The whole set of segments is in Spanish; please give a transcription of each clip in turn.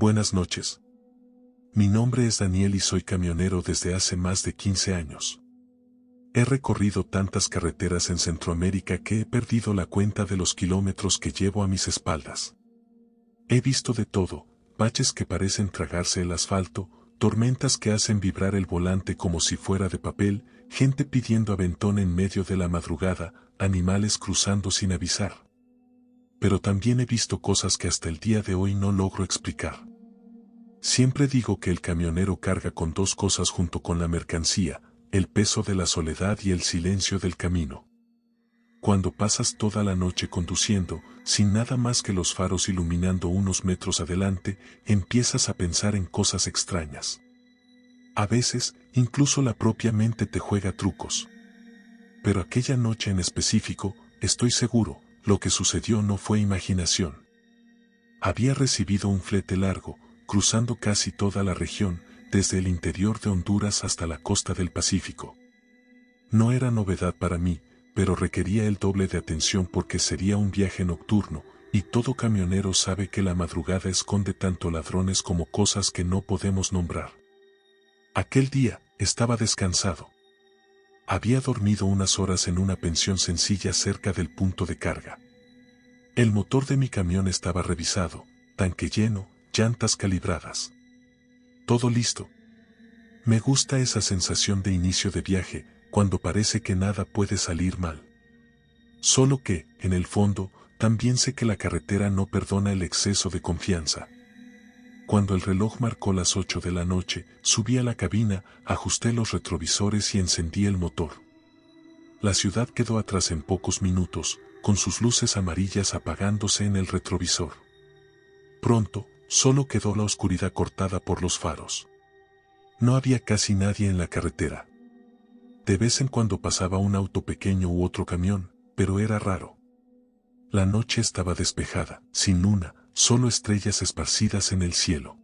Buenas noches. Mi nombre es Daniel y soy camionero desde hace más de 15 años. He recorrido tantas carreteras en Centroamérica que he perdido la cuenta de los kilómetros que llevo a mis espaldas. He visto de todo, baches que parecen tragarse el asfalto, tormentas que hacen vibrar el volante como si fuera de papel, gente pidiendo aventón en medio de la madrugada, animales cruzando sin avisar. Pero también he visto cosas que hasta el día de hoy no logro explicar. Siempre digo que el camionero carga con dos cosas junto con la mercancía, el peso de la soledad y el silencio del camino. Cuando pasas toda la noche conduciendo, sin nada más que los faros iluminando unos metros adelante, empiezas a pensar en cosas extrañas. A veces, incluso la propia mente te juega trucos. Pero aquella noche en específico, estoy seguro, lo que sucedió no fue imaginación. Había recibido un flete largo, cruzando casi toda la región, desde el interior de Honduras hasta la costa del Pacífico. No era novedad para mí, pero requería el doble de atención porque sería un viaje nocturno, y todo camionero sabe que la madrugada esconde tanto ladrones como cosas que no podemos nombrar. Aquel día, estaba descansado. Había dormido unas horas en una pensión sencilla cerca del punto de carga. El motor de mi camión estaba revisado, tanque lleno, llantas calibradas. Todo listo. Me gusta esa sensación de inicio de viaje, cuando parece que nada puede salir mal. Solo que, en el fondo, también sé que la carretera no perdona el exceso de confianza. Cuando el reloj marcó las 8 de la noche, subí a la cabina, ajusté los retrovisores y encendí el motor. La ciudad quedó atrás en pocos minutos, con sus luces amarillas apagándose en el retrovisor. Pronto, solo quedó la oscuridad cortada por los faros. No había casi nadie en la carretera. De vez en cuando pasaba un auto pequeño u otro camión, pero era raro. La noche estaba despejada, sin luna, solo estrellas esparcidas en el cielo.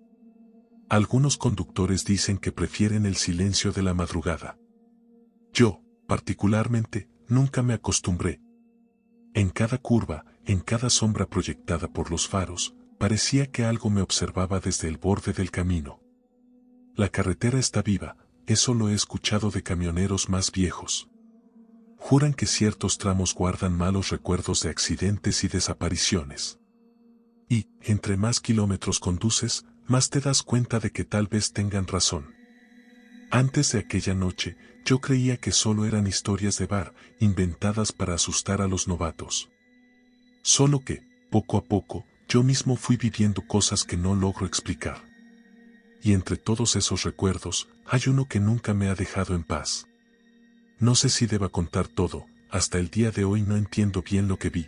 Algunos conductores dicen que prefieren el silencio de la madrugada. Yo, particularmente, nunca me acostumbré. En cada curva, en cada sombra proyectada por los faros, parecía que algo me observaba desde el borde del camino. La carretera está viva, eso lo he escuchado de camioneros más viejos. Juran que ciertos tramos guardan malos recuerdos de accidentes y desapariciones. Y, entre más kilómetros conduces, más te das cuenta de que tal vez tengan razón. Antes de aquella noche, yo creía que solo eran historias de bar, inventadas para asustar a los novatos. Solo que, poco a poco, yo mismo fui viviendo cosas que no logro explicar. Y entre todos esos recuerdos, hay uno que nunca me ha dejado en paz. No sé si deba contar todo, hasta el día de hoy no entiendo bien lo que vi.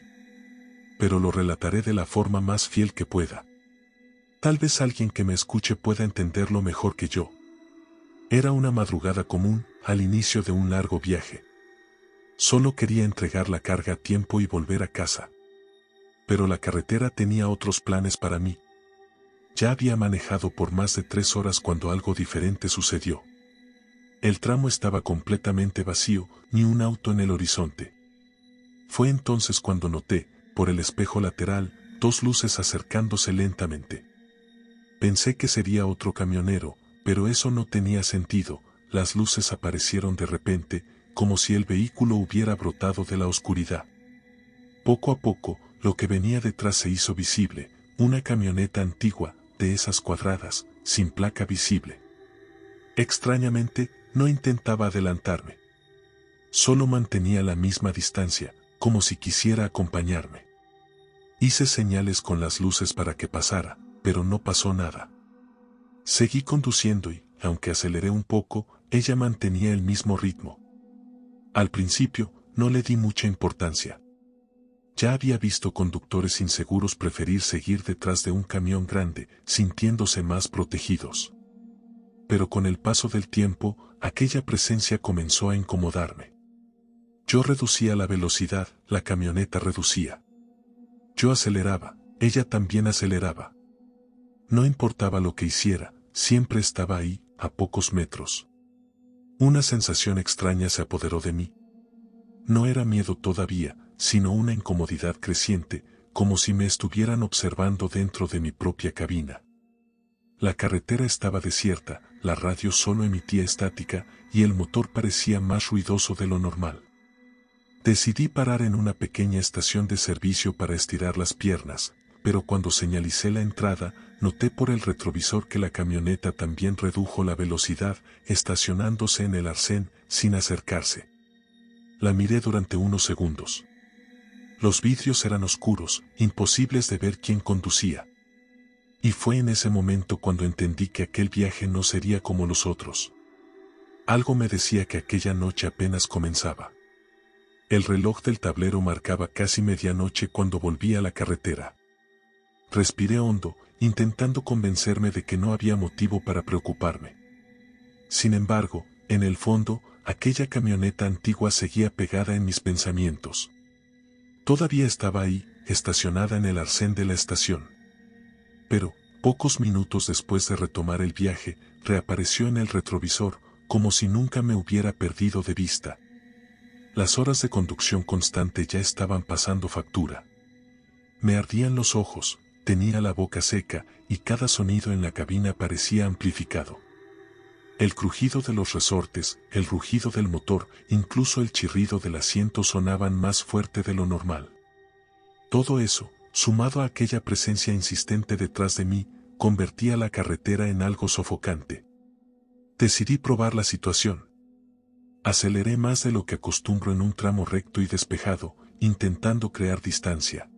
Pero lo relataré de la forma más fiel que pueda. Tal vez alguien que me escuche pueda entenderlo mejor que yo. Era una madrugada común, al inicio de un largo viaje. Solo quería entregar la carga a tiempo y volver a casa. Pero la carretera tenía otros planes para mí. Ya había manejado por más de 3 horas cuando algo diferente sucedió. El tramo estaba completamente vacío, ni un auto en el horizonte. Fue entonces cuando noté, por el espejo lateral, 2 luces acercándose lentamente. Pensé que sería otro camionero, pero eso no tenía sentido. Las luces aparecieron de repente, como si el vehículo hubiera brotado de la oscuridad. Poco a poco, lo que venía detrás se hizo visible, una camioneta antigua, de esas cuadradas, sin placa visible. Extrañamente, no intentaba adelantarme. Solo mantenía la misma distancia, como si quisiera acompañarme. Hice señales con las luces para que pasara, pero no pasó nada. Seguí conduciendo y, aunque aceleré un poco, ella mantenía el mismo ritmo. Al principio, no le di mucha importancia. Ya había visto conductores inseguros preferir seguir detrás de un camión grande, sintiéndose más protegidos. Pero con el paso del tiempo, aquella presencia comenzó a incomodarme. Yo reducía la velocidad, la camioneta reducía. Yo aceleraba, ella también aceleraba. No importaba lo que hiciera, siempre estaba ahí, a pocos metros. Una sensación extraña se apoderó de mí. No era miedo todavía, sino una incomodidad creciente, como si me estuvieran observando dentro de mi propia cabina. La carretera estaba desierta, la radio solo emitía estática y el motor parecía más ruidoso de lo normal. Decidí parar en una pequeña estación de servicio para estirar las piernas, pero cuando señalicé la entrada, noté por el retrovisor que la camioneta también redujo la velocidad, estacionándose en el arcén, sin acercarse. La miré durante unos segundos. Los vidrios eran oscuros, imposibles de ver quién conducía. Y fue en ese momento cuando entendí que aquel viaje no sería como los otros. Algo me decía que aquella noche apenas comenzaba. El reloj del tablero marcaba casi medianoche cuando volví a la carretera. Respiré hondo, intentando convencerme de que no había motivo para preocuparme. Sin embargo, en el fondo, aquella camioneta antigua seguía pegada en mis pensamientos. Todavía estaba ahí, estacionada en el arcén de la estación. Pero, pocos minutos después de retomar el viaje, reapareció en el retrovisor, como si nunca me hubiera perdido de vista. Las horas de conducción constante ya estaban pasando factura. Me ardían los ojos, tenía la boca seca, y cada sonido en la cabina parecía amplificado. El crujido de los resortes, el rugido del motor, incluso el chirrido del asiento sonaban más fuerte de lo normal. Todo eso, sumado a aquella presencia insistente detrás de mí, convertía la carretera en algo sofocante. Decidí probar la situación. Aceleré más de lo que acostumbro en un tramo recto y despejado, intentando crear distancia.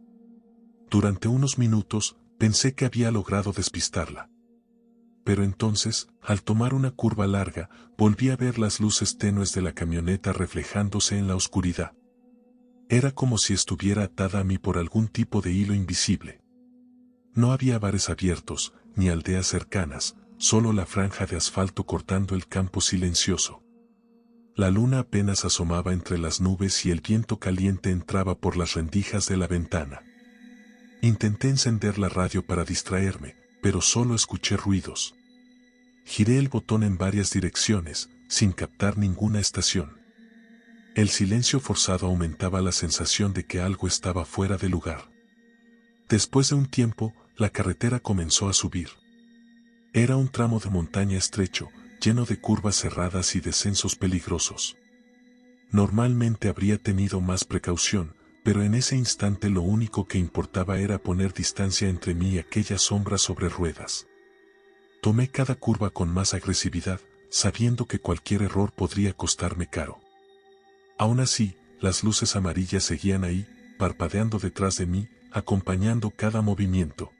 Durante unos minutos, pensé que había logrado despistarla. Pero entonces, al tomar una curva larga, volví a ver las luces tenues de la camioneta reflejándose en la oscuridad. Era como si estuviera atada a mí por algún tipo de hilo invisible. No había bares abiertos, ni aldeas cercanas, solo la franja de asfalto cortando el campo silencioso. La luna apenas asomaba entre las nubes y el viento caliente entraba por las rendijas de la ventana. Intenté encender la radio para distraerme, pero solo escuché ruidos. Giré el botón en varias direcciones, sin captar ninguna estación. El silencio forzado aumentaba la sensación de que algo estaba fuera de lugar. Después de un tiempo, la carretera comenzó a subir. Era un tramo de montaña estrecho, lleno de curvas cerradas y descensos peligrosos. Normalmente habría tenido más precaución, pero en ese instante lo único que importaba era poner distancia entre mí y aquella sombra sobre ruedas. Tomé cada curva con más agresividad, sabiendo que cualquier error podría costarme caro. Aún así, las luces amarillas seguían ahí, parpadeando detrás de mí, acompañando cada movimiento.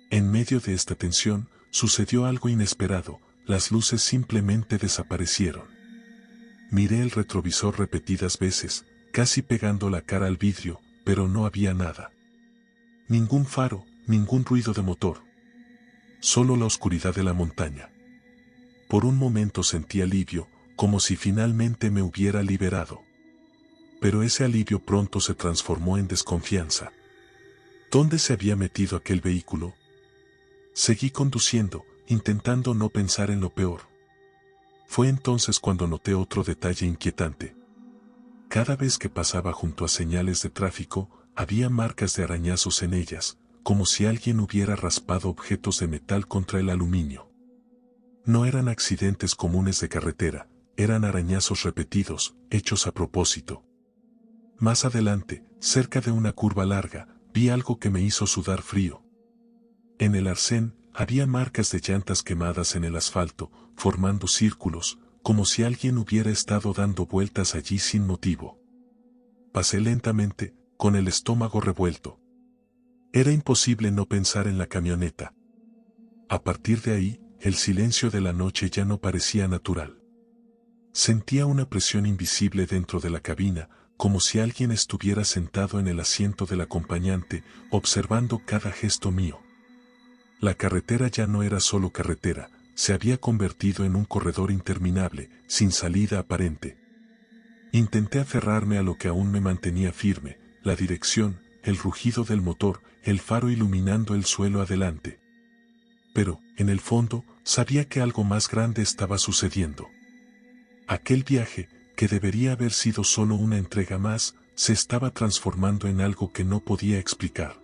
En medio de esta tensión, sucedió algo inesperado, las luces simplemente desaparecieron. Miré el retrovisor repetidas veces, casi pegando la cara al vidrio, pero no había nada. Ningún faro, ningún ruido de motor. Solo la oscuridad de la montaña. Por un momento sentí alivio, como si finalmente me hubiera liberado. Pero ese alivio pronto se transformó en desconfianza. ¿Dónde se había metido aquel vehículo? Seguí conduciendo, intentando no pensar en lo peor. Fue entonces cuando noté otro detalle inquietante. Cada vez que pasaba junto a señales de tráfico, había marcas de arañazos en ellas, como si alguien hubiera raspado objetos de metal contra el aluminio. No eran accidentes comunes de carretera, eran arañazos repetidos, hechos a propósito. Más adelante, cerca de una curva larga, vi algo que me hizo sudar frío. En el arcén, había marcas de llantas quemadas en el asfalto, formando círculos, como si alguien hubiera estado dando vueltas allí sin motivo. Pasé lentamente, con el estómago revuelto. Era imposible no pensar en la camioneta. A partir de ahí, el silencio de la noche ya no parecía natural. Sentía una presión invisible dentro de la cabina, como si alguien estuviera sentado en el asiento del acompañante, observando cada gesto mío. La carretera ya no era solo carretera, se había convertido en un corredor interminable, sin salida aparente. Intenté aferrarme a lo que aún me mantenía firme, la dirección, el rugido del motor, el faro iluminando el suelo adelante. Pero, en el fondo, sabía que algo más grande estaba sucediendo. Aquel viaje, que debería haber sido solo una entrega más, se estaba transformando en algo que no podía explicar.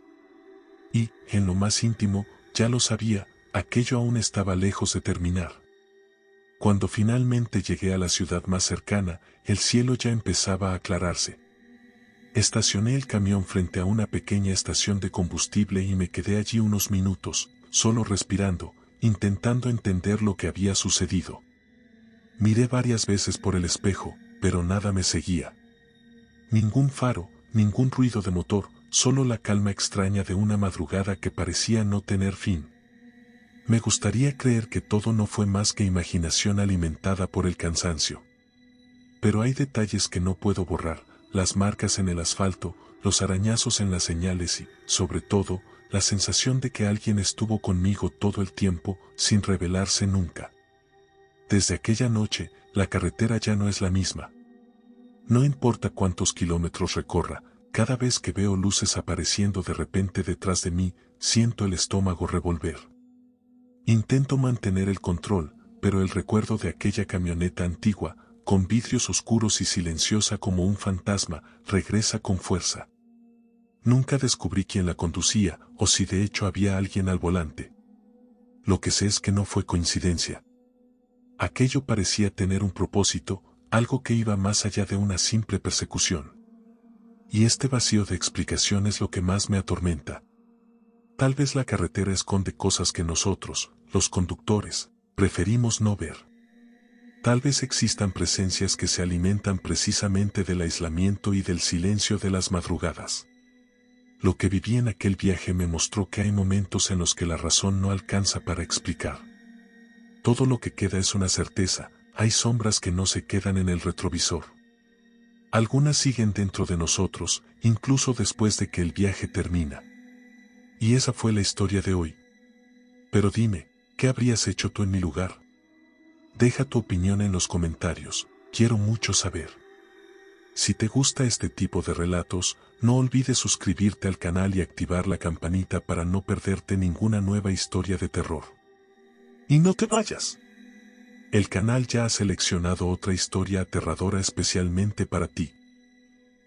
Y, en lo más íntimo, ya lo sabía, aquello aún estaba lejos de terminar. Cuando finalmente llegué a la ciudad más cercana, el cielo ya empezaba a aclararse. Estacioné el camión frente a una pequeña estación de combustible y me quedé allí unos minutos, solo respirando, intentando entender lo que había sucedido. Miré varias veces por el espejo, pero nada me seguía. Ningún faro, ningún ruido de motor, solo la calma extraña de una madrugada que parecía no tener fin. Me gustaría creer que todo no fue más que imaginación alimentada por el cansancio. Pero hay detalles que no puedo borrar, las marcas en el asfalto, los arañazos en las señales y, sobre todo, la sensación de que alguien estuvo conmigo todo el tiempo, sin revelarse nunca. Desde aquella noche, la carretera ya no es la misma. No importa cuántos kilómetros recorra, cada vez que veo luces apareciendo de repente detrás de mí, siento el estómago revolver. Intento mantener el control, pero el recuerdo de aquella camioneta antigua, con vidrios oscuros y silenciosa como un fantasma, regresa con fuerza. Nunca descubrí quién la conducía, o si de hecho había alguien al volante. Lo que sé es que no fue coincidencia. Aquello parecía tener un propósito, algo que iba más allá de una simple persecución. Y este vacío de explicación es lo que más me atormenta. Tal vez la carretera esconde cosas que nosotros, los conductores, preferimos no ver. Tal vez existan presencias que se alimentan precisamente del aislamiento y del silencio de las madrugadas. Lo que viví en aquel viaje me mostró que hay momentos en los que la razón no alcanza para explicar. Todo lo que queda es una certeza, hay sombras que no se quedan en el retrovisor. Algunas siguen dentro de nosotros, incluso después de que el viaje termina. Y esa fue la historia de hoy. Pero dime, ¿qué habrías hecho tú en mi lugar? Deja tu opinión en los comentarios, quiero mucho saber. Si te gusta este tipo de relatos, no olvides suscribirte al canal y activar la campanita para no perderte ninguna nueva historia de terror. Y no te vayas. El canal ya ha seleccionado otra historia aterradora especialmente para ti.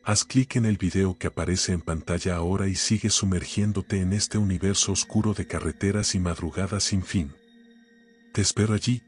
Haz clic en el video que aparece en pantalla ahora y sigue sumergiéndote en este universo oscuro de carreteras y madrugadas sin fin. Te espero allí.